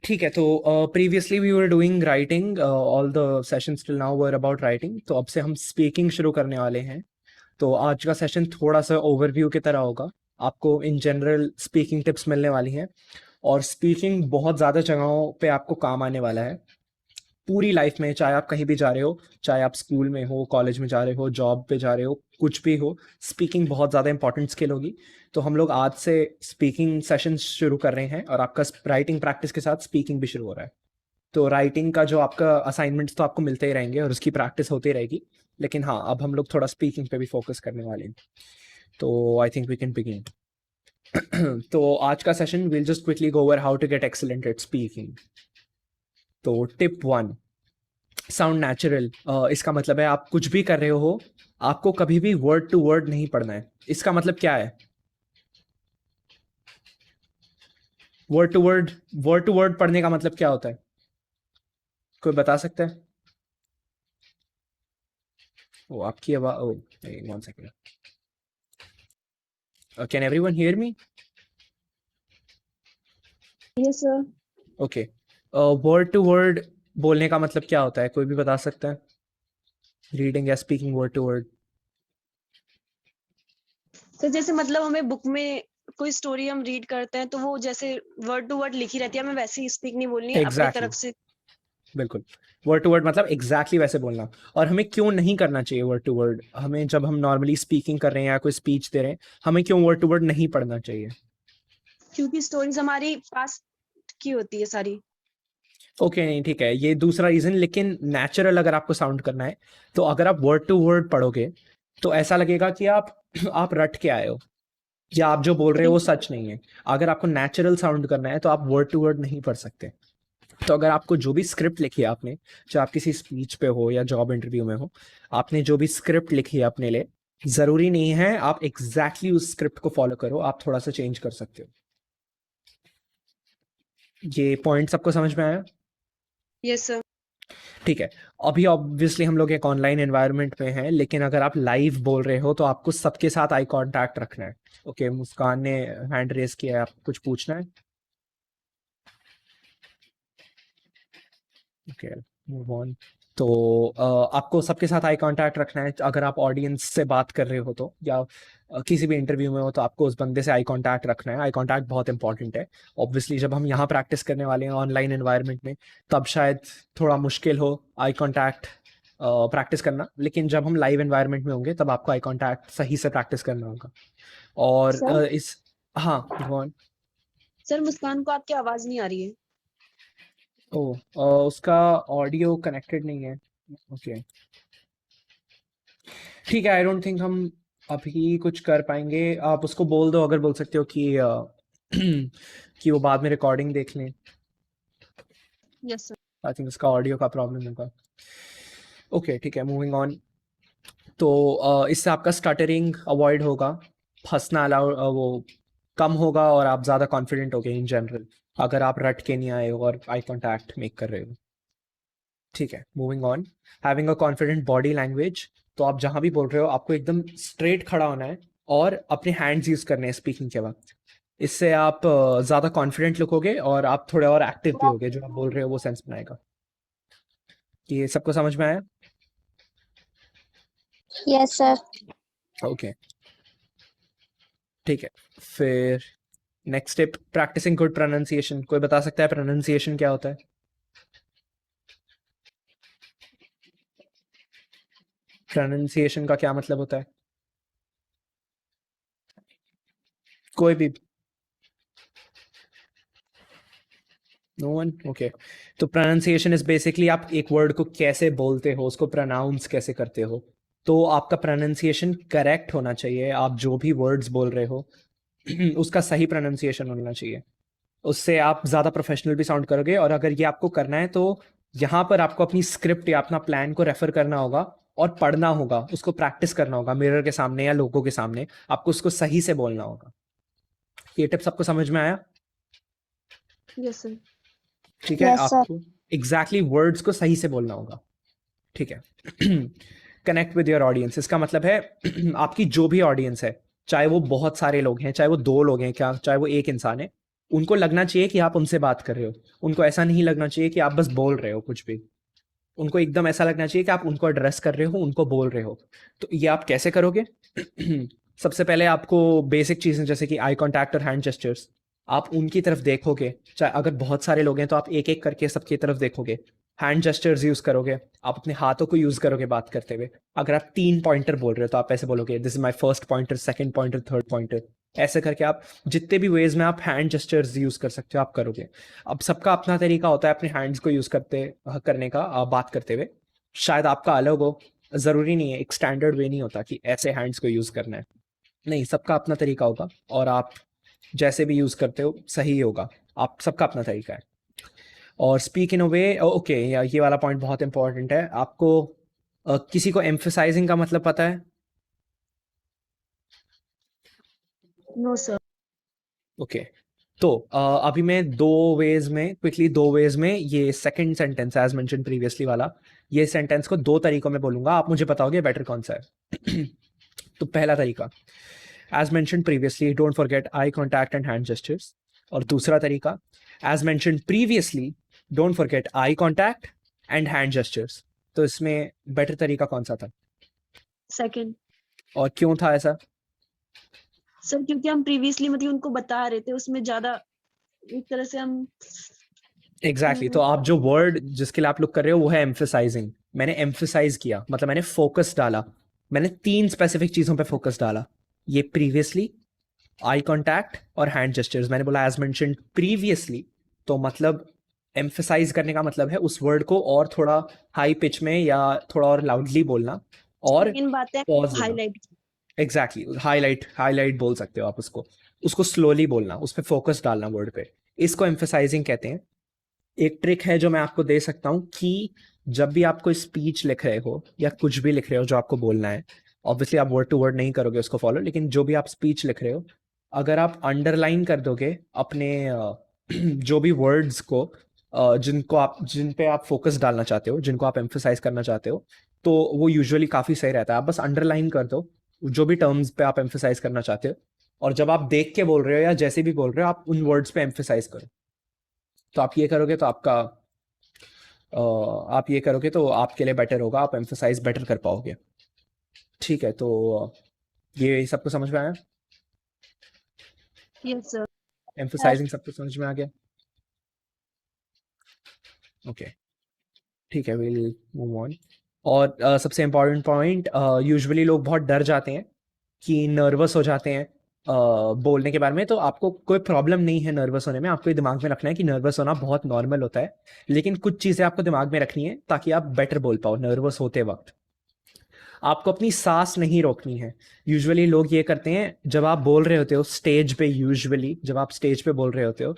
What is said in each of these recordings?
ठीक है, तो previously we were doing writing, all the sessions till now were about writing, तो अब से हम स्पीकिंग शुरू करने वाले हैं। तो आज का सेशन थोड़ा सा ओवरव्यू की तरह होगा। आपको इन जनरल स्पीकिंग टिप्स मिलने वाली हैं, और स्पीकिंग बहुत ज़्यादा जगहों पे आपको काम आने वाला है पूरी लाइफ में। चाहे आप कहीं भी जा रहे हो, चाहे आप स्कूल में हो, कॉलेज में जा रहे हो, जॉब पे जा रहे हो, कुछ भी हो, स्पीकिंग बहुत ज़्यादा इंपॉर्टेंट स्किल होगी। तो हम लोग आज से स्पीकिंग सेशंस शुरू कर रहे हैं, और आपका राइटिंग प्रैक्टिस के साथ स्पीकिंग भी शुरू हो रहा है। तो राइटिंग का जो आपका असाइनमेंट्स तो आपको मिलते ही रहेंगे और उसकी प्रैक्टिस होती रहेगी, लेकिन हाँ, अब हम लोग थोड़ा स्पीकिंग पे भी फोकस करने वाले हैं। तो I think we can begin. तो आज का session will just quickly go over how to get excellent at speaking. तो टिप 1, साउंड नेचुरल। इसका मतलब है आप कुछ भी कर रहे हो, आपको कभी भी वर्ड टू वर्ड नहीं पढ़ना है। इसका मतलब क्या है? वर्ड टू वर्ड पढ़ने का मतलब क्या होता है? कोई बता सकता है? ओ, आपकी आवाज, ओ one second, can everyone hear me? Yes sir. Okay, word to word बोलने का मतलब क्या होता है? कोई भी बता सकता है? रीडिंग या स्पीकिंग वर्ड टू वर्ड। तो जैसे मतलब हमें बुक में कोई स्टोरी हम रीड करते हैं तो वो जैसे वर्ड टू वर्ड लिखी रहती है, हमें वैसे ही स्पीक नहीं बोलनी है अपनी एग्जैक्टली, तरफ से। बिल्कुल। वर्ड टू वर्ड मतलब एग्जैक्टली वैसे बोलना। और हमें क्यों नहीं करना चाहिए वर्ड टू वर्ड? हमें, जब हम नॉर्मली स्पीकिंग कर रहे हैं या कोई स्पीच दे रहे हैं, हमें क्यों वर्ड टू वर्ड नहीं पढ़ना चाहिए? क्योंकि स्टोरीज हमारी पास्ट की होती है सारी। ओके, नहीं ठीक है, ये दूसरा रीजन। लेकिन नेचुरल अगर आपको साउंड करना है, तो अगर आप वर्ड टू वर्ड पढ़ोगे तो ऐसा लगेगा कि आप आप रट के आए हो, या आप जो बोल रहे हो वो सच नहीं है। अगर आपको नेचुरल साउंड करना है तो आप वर्ड टू वर्ड नहीं पढ़ सकते। तो अगर आपको जो भी स्क्रिप्ट लिखी है आपने, चाहे आप किसी स्पीच पे हो या जॉब इंटरव्यू में हो, आपने जो भी स्क्रिप्ट लिखी है अपने लिए, जरूरी नहीं है आप एग्जैक्टली उस स्क्रिप्ट को फॉलो करो, आप थोड़ा सा चेंज कर सकते हो। ये पॉइंट सबको समझ में आया? Yes sir. ठीक है। अभी ऑब्वियसली हम लोग एक ऑनलाइन एनवायरनमेंट में हैं, लेकिन अगर आप लाइव बोल रहे हो तो आपको सबके साथ आई कांटेक्ट रखना है। ओके, मुस्कान ने हैंड रेस किया है, आपको कुछ पूछना है? Okay, move on. तो आपको सबके साथ आई कांटेक्ट रखना है। अगर आप ऑडियंस से बात कर रहे हो तो, या किसी भी इंटरव्यू में हो, तो आपको उस बंदे से आई कांटेक्ट रखना है। आई कांटेक्ट बहुत इंपॉर्टेंट है। ऑब्वियसली जब हम यहाँ प्रैक्टिस करने वाले हैं ऑनलाइन एनवायरनमेंट में, तब शायद थोड़ा मुश्किल हो आई कांटेक्ट प्रैक्टिस करना, लेकिन जब हम लाइव एनवायरनमेंट में होंगे तब आपको आई कांटेक्ट सही से प्रैक्टिस करना होगा। और सर इस, हाँ go on। सर मुस्कान को आपकी आवाज नहीं आ रही है। ओ, उसका ऑडियो कनेक्टेड नहीं है। ओके, ठीक है। आई डोंट थिंक हम अभी कुछ कर पाएंगे। आप उसको बोल दो, अगर बोल सकते हो कि कि वो बाद में रिकॉर्डिंग देख लें। Yes sir. आई थिंक उसका ऑडियो का प्रॉब्लम होगा। ओके, ठीक है, मूविंग ऑन। तो इससे आपका स्टटरिंग अवॉइड होगा, फंसना अलाउ वो कम होगा, और आप ज़्यादा कॉन्फिडेंट हो गए इन जनरल, अगर आप रट के नहीं आए हो और आई कॉन्टैक्ट मेक कर रहे हो। ठीक है, moving on. Having a confident body language. तो आप जहां भी बोल रहे हो आपको एकदम स्ट्रेट खड़ा होना है, और अपने हैंड्स यूज करने हैं स्पीकिंग के वक्त। इससे आप ज्यादा कॉन्फिडेंट लिखोगे, और आप थोड़े और एक्टिव भी होगे, जो आप बोल रहे हो वो सेंस बनाएगा। ये सबको समझ में आया? Yes sir. ओके, ठीक है। फिर next step, practising good pronunciation. कोई बता सकता है प्रोनाउंसिएशन क्या होता है? प्रोनाउंसिएशन का क्या मतलब होता है? कोई भी? No one? ओके। तो प्रोनाउंसिएशन इज बेसिकली आप एक वर्ड को कैसे बोलते हो, उसको प्रोनाउंस कैसे करते हो। तो आपका प्रोनाउंसिएशन करेक्ट होना चाहिए। आप जो भी वर्ड्स बोल रहे हो उसका सही प्रोनाउंसिएशन होना चाहिए। उससे आप ज़्यादा प्रोफेशनल भी साउंड करोगे। और अगर ये आपको करना है, तो यहाँ पर आपको अपनी स्क्रिप्ट या अपना प्लान को रेफर करना होगा, और पढ़ना होगा, उसको प्रैक्टिस करना होगा मिरर के सामने या लोगों के सामने। आपको उसको सही से बोलना होगा। ये टिप सबको समझ में आया? Yes sir. ठीक है, यस सर। आपको एग्जैक्टली वर्ड्स को सही से बोलना होगा। ठीक है। Connect with your audience. इसका मतलब है आपकी जो भी ऑडियंस है, चाहे वो बहुत सारे लोग हैं, चाहे वो 2 लोग हैं, क्या चाहे वो एक इंसान है, उनको लगना चाहिए कि आप उनसे बात कर रहे हो, उनको ऐसा नहीं लगना चाहिए कि आप बस बोल रहे हो कुछ भी। उनको एकदम ऐसा लगना चाहिए कि आप उनको एड्रेस कर रहे हो, उनको बोल रहे हो। तो ये आप कैसे करोगे? सबसे पहले आपको बेसिक चीज़ें जैसे कि आई कॉन्टैक्ट और हैंड जेस्चर्स, आप उनकी तरफ देखोगे। चाहे अगर बहुत सारे लोग हैं तो आप एक एक करके सबकी तरफ देखोगे। हैंड जेस्चर्स यूज़ करोगे, आप अपने हाथों को यूज़ करोगे बात करते हुए। अगर आप 3 पॉइंटर बोल रहे हो तो आप ऐसे बोलोगे, this is my first pointer, second pointer, third pointer. ऐसे करके आप जितने भी वेज में आप हैंड जेस्चर्स यूज़ कर सकते हो आप करोगे। अब सबका अपना तरीका होता है अपने हैंड्स को यूज़ करने का, बात करते हुए। शायद आपका अलग हो, ज़रूरी नहीं है, एक स्टैंडर्ड वे नहीं होता कि ऐसे हैंड्स को यूज़ करना है। नहीं, सबका अपना तरीका होगा और आप जैसे भी यूज़ करते हो सही होगा। आप सबका अपना तरीका है। और speak in a way, okay, ये वाला पॉइंट बहुत इंपॉर्टेंट है। आपको किसी को एम्फसाइजिंग का मतलब पता है? No sir. ओके, तो अभी मैं क्विकली दो वेज में ये second sentence as mentioned previously वाला, ये सेंटेंस को दो तरीकों में बोलूंगा, आप मुझे बताओगे बेटर कौन सा है। तो पहला तरीका, as mentioned previously don't forget eye contact and hand gestures. और दूसरा तरीका, as mentioned previously don't forget eye contact and hand gestures. तो इसमें बेटर तरीका कौन सा था सेकंड। और क्यों था ऐसा? सर क्योंकि हम प्रीवियसली मतलब उनको बता रहे थे, उसमें ज्यादा एक तरह से हम एग्जैक्टली तो आप जो वर्ड जिसके लिए आप लुक कर रहे हो वो है एम्फसाइजिंग। मैंने एम्फसाइज किया, मतलब मैंने फोकस डाला। मैंने 3 स्पेसिफिक चीज़ों पे फोकस डाला, ये प्रीवियसली, आई कॉन्टैक्ट और हैंड जेस्चर्स। मैंने बोला एज मेंशन्ड प्रीवियसली, तो मतलब एम्फसाइज करने का मतलब है उस वर्ड को और थोड़ा हाई पिच में या थोड़ा और लाउडली बोलना और इन बातें पॉज लेना। हाईलाइट। एग्जैक्टली, हाईलाइट बोल सकते हो आप उसको। उसको स्लोली बोलना, उस पर फोकस डालना वर्ड पे, इसको एम्फसाइजिंग कहते हैं। एक ट्रिक है जो मैं आपको दे सकता हूँ कि जब भी आप कोई स्पीच लिख रहे हो या कुछ भी लिख रहे हो जो आपको बोलना है, ऑब्वियसली आप वर्ड टू वर्ड नहीं करोगे उसको फॉलो, लेकिन जो भी आप स्पीच लिख रहे हो, अगर आप अंडरलाइन कर दोगे अपने जो भी वर्ड्स को, जिन पे आप फोकस डालना चाहते हो, जिनको आप एम्फसाइज करना चाहते हो, तो वो यूजुअली काफ़ी सही रहता है। आप बस अंडरलाइन कर दो जो भी टर्म्स पे आप एम्फसाइज करना चाहते हो, और जब आप देख के बोल रहे हो या जैसे भी बोल रहे हो आप उन वर्ड्स पे एम्फसाइज करो। तो आप ये करोगे तो आप ये करोगे तो आपके लिए बेटर होगा, आप एम्फसाइज बेटर कर पाओगे। ठीक है, तो ये सबको समझ में आया? Yes sir. एम्फसाइजिंग सबको समझ में आ गया? ओके, ठीक है, विल मूव ऑन। और सबसे इम्पोर्टेंट पॉइंट, यूजुअली लोग बहुत डर जाते हैं कि नर्वस हो जाते हैं बोलने के बारे में। तो आपको कोई प्रॉब्लम नहीं है नर्वस होने में, आपको ये दिमाग में रखना है कि नर्वस होना बहुत नॉर्मल होता है। लेकिन कुछ चीज़ें आपको दिमाग में रखनी है ताकि आप बेटर बोल पाओ नर्वस होते वक्त। आपको अपनी सांस नहीं रोकनी है। यूजुअली लोग ये करते हैं, जब आप बोल रहे होते हो स्टेज पे, यूजुअली जब आप स्टेज पे बोल रहे होते हो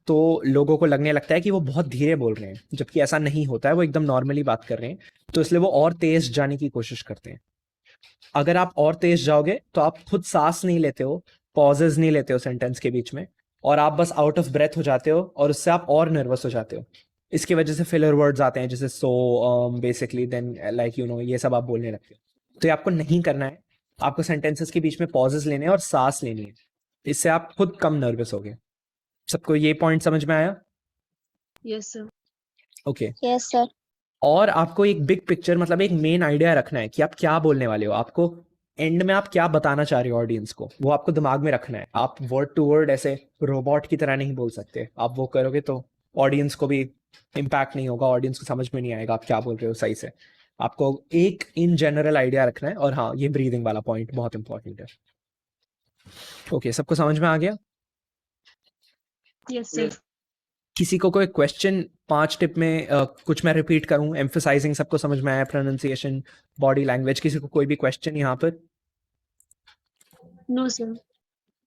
तो लोगों को लगने लगता है कि वो बहुत धीरे बोल रहे हैं, जबकि ऐसा नहीं होता है, वो एकदम नॉर्मली बात कर रहे हैं। तो इसलिए वो और तेज जाने की कोशिश करते हैं। अगर आप और तेज जाओगे तो आप खुद सांस नहीं लेते हो, पॉजेज नहीं लेते हो सेंटेंस के बीच में, और आप बस आउट ऑफ ब्रेथ हो जाते हो और उससे आप और नर्वस हो जाते हो। इसकी वजह से फिलर वर्ड्स आते हैं जैसे सो, बेसिकली, देन, लाइक, ये सब आप बोलने लगते हो। तो ये आपको नहीं करना है। आपको सेंटेंसेस के बीच में पॉजेस लेने हैं और सांस लेनी है। इससे आप खुद कम नर्वस होगे। सबको ये पॉइंट समझ में आया? Yes sir. Okay. Yes sir. और आपको एक बिग पिक्चर, मतलब एक मेन आइडिया रखना है कि आप क्या बोलने वाले हो। आपको एंड में आप क्या बताना चाह रहे हो ऑडियंस को, वो आपको दिमाग में रखना है। आप वर्ड टू वर्ड ऐसे रोबोट की तरह नहीं बोल सकते। आप वो करोगे तो ऑडियंस को भी इम्पैक्ट नहीं होगा, ऑडियंस को समझ में नहीं आएगा आप क्या बोल रहे हो सही से। आपको एक इन जनरल आइडिया रखना है। और हाँ, ये ब्रीदिंग वाला पॉइंट बहुत इंपॉर्टेंट है। ओके, सबको समझ में आ गया? Yes sir. किसी को कोई क्वेश्चन 5 टिप में, कुछ मैं रिपीट करूं, एम्फसाइजिंग सबको समझ में आया, प्रोनाउंसिएशन, बॉडी लैंग्वेज, किसी को कोई भी क्वेश्चन यहाँ पर? No sir.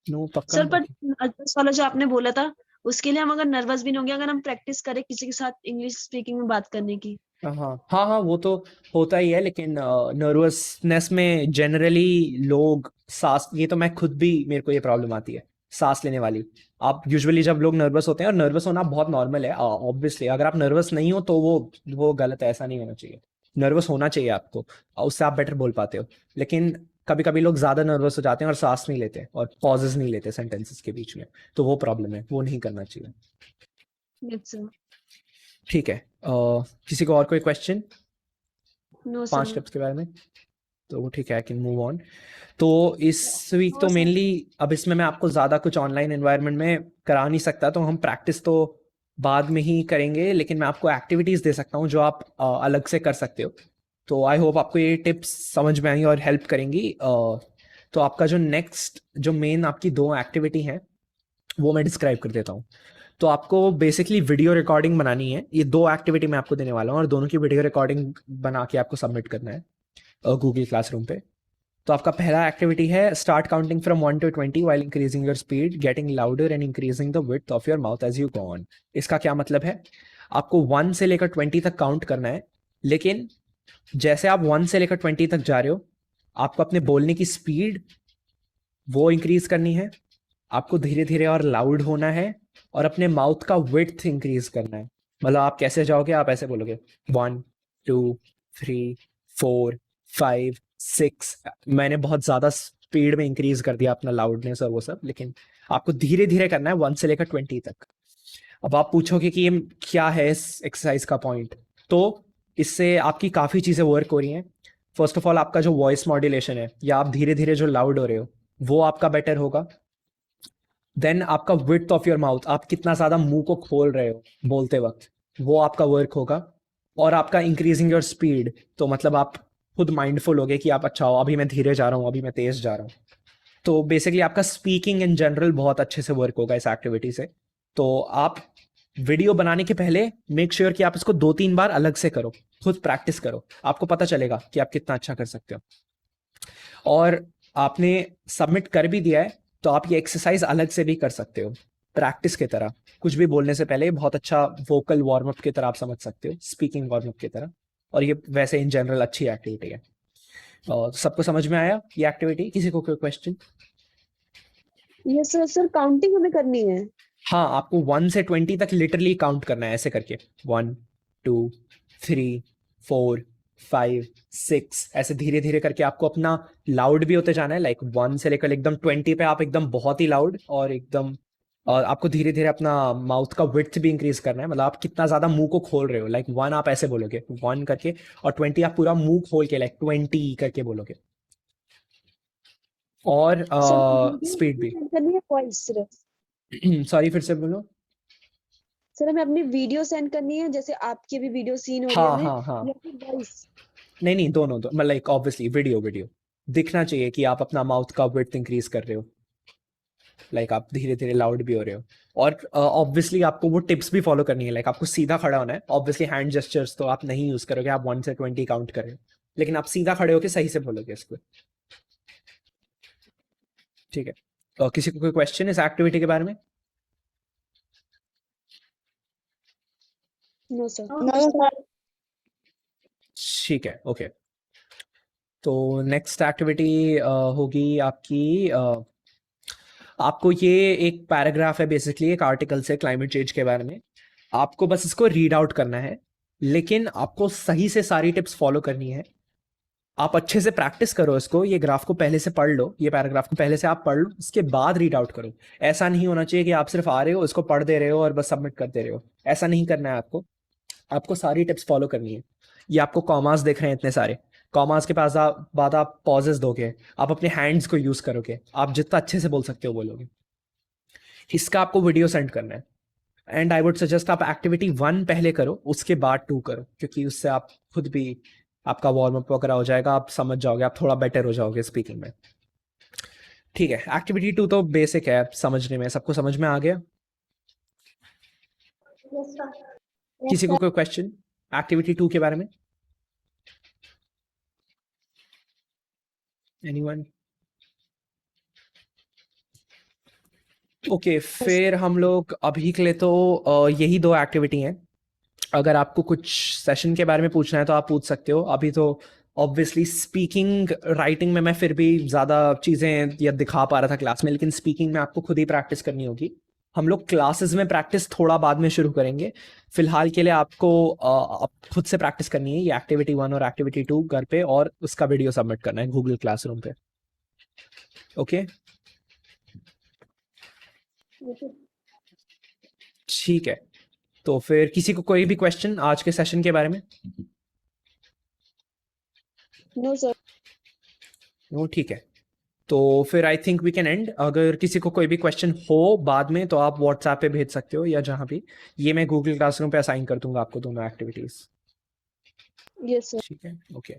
नो, पक्का? सर पर नर्वस वाला जो आपने बोला था, उसके लिए हम अगर नर्वस भी नहीं होंगे, अगर हम प्रैक्टिस करें किसी के साथ इंग्लिश स्पीकिंग में बात करने की। हाँ हाँ हाँ, वो तो होता ही है, लेकिन नर्वसनेस में जनरली लोग सांस, ये तो मैं खुद भी, मेरे को ये प्रॉब्लम आती है सांस लेने वाली। आप यूजुअली जब लोग नर्वस होते हैं, और नर्वस होना बहुत नॉर्मल है ऑब्वियसली, अगर आप नर्वस नहीं हो तो वो गलत है, ऐसा नहीं होना चाहिए। नर्वस होना चाहिए आपको, उससे आप बेटर बोल पाते हो। लेकिन कभी कभी लोग ज़्यादा नर्वस हो जाते हैं और सांस नहीं लेते और पॉजेज नहीं लेते सेंटेंसेस के बीच में, तो वो प्रॉब्लम है, वो नहीं करना चाहिए। Yes sir. ठीक है, किसी को और कोई क्वेश्चन नो 5 सर। स्टेप्स के बारे में? तो ठीक है, आई कैन मूव ऑन। तो इस वीक नो तो सर। मेनली, अब इसमें मैं आपको ज़्यादा कुछ ऑनलाइन एनवायरनमेंट में करा नहीं सकता, तो हम प्रैक्टिस तो बाद में ही करेंगे, लेकिन मैं आपको एक्टिविटीज़ दे सकता हूँ जो आप अलग से कर सकते हो। तो आई होप आपको ये टिप्स समझ में आई और हेल्प करेंगी। तो आपका जो नेक्स्ट, जो मेन आपकी 2 एक्टिविटी हैं, वो मैं डिस्क्राइब कर देता हूँ। तो आपको बेसिकली वीडियो रिकॉर्डिंग बनानी है। ये 2 एक्टिविटी मैं आपको देने वाला हूँ और दोनों की वीडियो रिकॉर्डिंग बना के आपको सबमिट करना है गूगल क्लासरूम पे। तो आपका पहला एक्टिविटी है, start counting from 1 to 20 while increasing your speed, getting louder and increasing the width of your mouth as you go on. इसका क्या मतलब है? आपको 1 से लेकर 20 तक काउंट करना है, लेकिन जैसे आप 1 से लेकर 20 तक जा रहे हो, आपको अपने बोलने की स्पीड वो इंक्रीज करनी है, आपको धीरे धीरे और लाउड होना है, और अपने माउथ का विड्थ इंक्रीज करना है। मतलब आप कैसे जाओगे, आप ऐसे बोलोगे 1 2 3 4 5 6। मैंने बहुत ज्यादा स्पीड में इंक्रीज कर दिया अपना लाउडनेस और वो सब, लेकिन आपको धीरे धीरे करना है 1 से लेकर 20 तक। अब आप पूछोगे कि ये क्या है इस एक्सरसाइज का पॉइंट? तो इससे आपकी काफ़ी चीज़ें वर्क हो रही हैं। फर्स्ट ऑफ ऑल, आपका जो वॉइस मॉड्यूलेशन है, या आप धीरे धीरे जो लाउड हो रहे हो, वो आपका बेटर होगा। देन आपका विड्थ ऑफ योर माउथ, आप कितना ज़्यादा मुंह को खोल रहे हो बोलते वक्त, वो आपका वर्क होगा। और आपका इंक्रीजिंग योर स्पीड, तो मतलब आप खुद माइंडफुल होगे कि आप अच्छा हो, अभी मैं धीरे जा रहा हूँ, अभी मैं तेज जा रहा हूँ। तो बेसिकली आपका स्पीकिंग इन जनरल बहुत अच्छे से वर्क होगा इस एक्टिविटी से। तो आप वीडियो बनाने के पहले मेक श्योर कि आप इसको 2-3 बार अलग से करो, खुद प्रैक्टिस करो, आपको पता चलेगा कि आप कितना अच्छा कर सकते हो। और आपने सबमिट कर भी दिया है, तो आप ये एक्सरसाइज अलग से भी कर सकते हो प्रैक्टिस की तरह। कुछ भी बोलने से पहले बहुत अच्छा वोकल वार्म अप की तरह आप समझ सकते हो, स्पीकिंग वार्म अप की तरह। और ये वैसे इन जनरल अच्छी एक्टिविटी है। और सबको समझ में आया ये एक्टिविटी? किसी को कोई question? Yes sir. Sir counting हमें करनी है? हाँ, आपको 1 से 20 तक लिटरली काउंट करना है ऐसे करके, 1 2 3 4 5 6, ऐसे धीरे धीरे करके आपको अपना लाउड भी होते जाना है। लाइक 1 से लेकर एकदम 20 पे आप एकदम बहुत ही लाउड, और एकदम, और आपको धीरे धीरे अपना माउथ का विड्थ भी इंक्रीज करना है। मतलब आप कितना ज्यादा मुंह को खोल रहे हो, लाइक 1 आप ऐसे बोलोगे 1 करके, और 20 आप पूरा मुंह खोल के लाइक 20 करके बोलोगे। और सर स्पीड भी। सेंड करनी है वॉइस सिर्फ? सॉरी, फिर से बोलो। सर हमें अपनी वीडियो सेंड करनी है, जैसे आपकी भी वीडियो सीन हो रही है हाँ हमें, हाँ हाँ, या फिर वॉइस? नहीं नहीं, दोनों दो, मतलब लाइक ऑब्वियसली वीडियो वीडियो दिखना चाहिए कि आप अपना माउथ का विड्थ इंक्रीज कर रहे हो, लाइक आप धीरे धीरे लाउड भी हो रहे हो। और ऑब्वियसली आपको वो टिप्स भी फॉलो करनी है, लाइक आपको सीधा खड़ा होना है। ऑब्वियसली हैंड जेस्चर्स तो आप नहीं यूज करोगे, आप 1 से 20 काउंट कर रहे हो, लेकिन आप सीधा खड़े होकर सही से बोलोगे इसको। ठीक है, किसी को कोई क्वेश्चन इस एक्टिविटी के बारे में? No sir. नहीं सर। ठीक है, ओके। तो नेक्स्ट एक्टिविटी होगी आपकी, आपको ये एक पैराग्राफ है बेसिकली, एक आर्टिकल से क्लाइमेट चेंज के बारे में। आपको बस इसको रीड आउट करना है, लेकिन आपको सही से सारी टिप्स फॉलो करनी है। आप अच्छे से प्रैक्टिस करो इसको, ये ग्राफ को पहले से पढ़ लो, ये पैराग्राफ को पहले से आप पढ़ लो, उसके बाद रीड आउट करो। ऐसा नहीं होना चाहिए कि आप सिर्फ आ रहे हो, इसको पढ़ दे रहे हो और बस सबमिट कर दे रहे हो। ऐसा नहीं करना है आपको, आपको सारी टिप्स फॉलो करनी है। ये आपको कॉमास देख रहे हैं इतने सारे, कॉमास के पास बाद आप पॉजेस दोगे, आप अपने हैंड्स को यूज करोगे, आप जितना अच्छे से बोल सकते हो बोलोगे। इसका आपको वीडियो सेंड करना है। एंड आई वुड सजेस्ट आप एक्टिविटी 1 पहले करो, उसके बाद 2 करो, क्योंकि उससे आप खुद भी, आपका वार्म अप वगैरह हो जाएगा, आप समझ जाओगे, आप थोड़ा बेटर हो जाओगे स्पीकिंग में। ठीक है, एक्टिविटी 2 तो बेसिक है समझने में, सबको समझ में आ गया? Yes sir. किसी को कोई क्वेश्चन एक्टिविटी 2 के बारे में? एनीवन? ओके, फिर हम लोग अभी के लिए तो यही 2 एक्टिविटी हैं। अगर आपको कुछ सेशन के बारे में पूछना है तो आप पूछ सकते हो। अभी तो ऑब्वियसली स्पीकिंग राइटिंग में मैं फिर भी ज़्यादा चीज़ें या दिखा पा रहा था क्लास में, लेकिन स्पीकिंग में आपको खुद ही प्रैक्टिस करनी होगी। हम लोग क्लासेस में प्रैक्टिस थोड़ा बाद में शुरू करेंगे। फिलहाल के लिए आपको आप खुद से प्रैक्टिस करनी है, ये एक्टिविटी 1 और एक्टिविटी 2 घर पे, और उसका वीडियो सबमिट करना है गूगल क्लासरूम पे। ओके ठीक है, तो फिर किसी को कोई भी क्वेश्चन आज के सेशन के बारे में? No sir. वो ठीक है, तो फिर I think we can end. अगर किसी को कोई भी क्वेश्चन हो बाद में तो आप व्हाट्सएप पे भेज सकते हो या जहाँ भी, ये मैं गूगल क्लासरूम पे असाइन कर दूंगा आपको दोनों एक्टिविटीज। Yes sir. ठीक है, ओके।